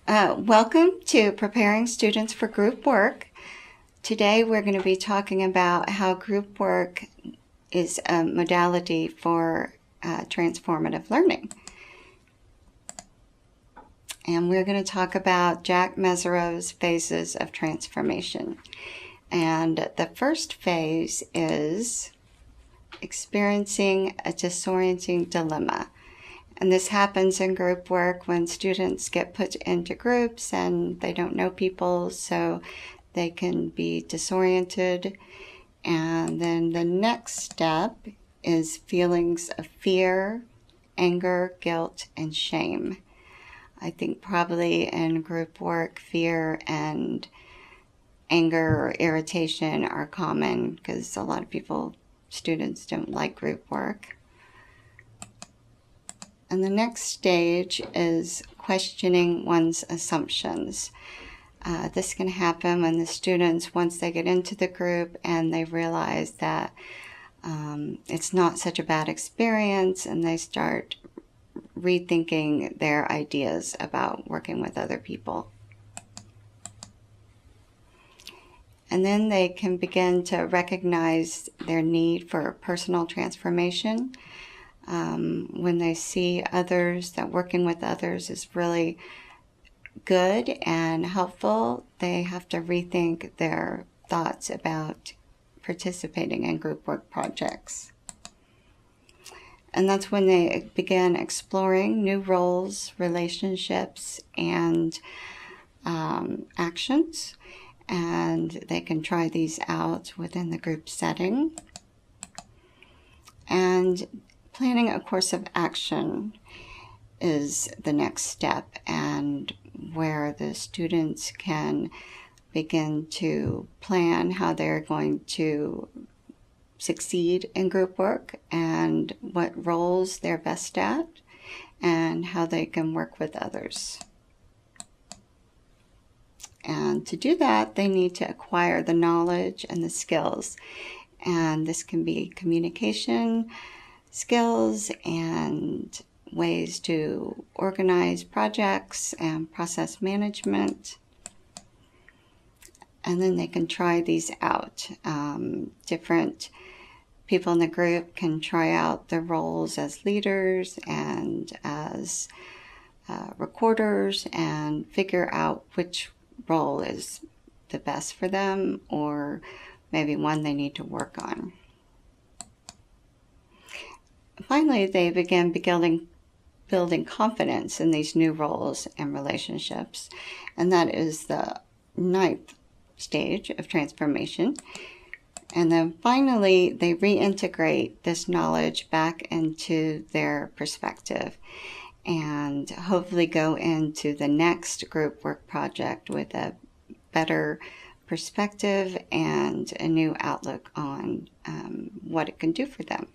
Welcome to Preparing Students for Group Work. Today we're going to be talking about how group work is a modality for transformative learning. And we're going to talk about Jack Mesereau's phases of transformation. And the first phase is experiencing a disorienting dilemma. And this happens in group work when students get put into groups and they don't know people, so they can be disoriented. And then the next step is feelings of fear, anger, guilt, and shame. I think probably in group work, fear and anger or irritation are common because a lot of students don't like group work. And the next stage is questioning one's assumptions. This can happen when the students, once they get into the group and they realize that it's not such a bad experience, and they start rethinking their ideas about working with other people. And then they can begin to recognize their need for personal transformation. When they see others, that working with others is really good and helpful, they have to rethink their thoughts about participating in group work projects. And that's when they begin exploring new roles, relationships, and actions. And they can try these out within the group setting. And planning a course of action is the next step, and where the students can begin to plan how they're going to succeed in group work and what roles they're best at and how they can work with others. And to do that, they need to acquire the knowledge and the skills. And this can be communication skills and ways to organize projects and process management. And then they can try these out. Different people in the group can try out their roles as leaders and as recorders and figure out which role is the best for them, or maybe one they need to work on. Finally, they begin building confidence in these new roles and relationships, and that is the 9th stage of transformation. And then finally, they reintegrate this knowledge back into their perspective and hopefully go into the next group work project with a better perspective and a new outlook on what it can do for them.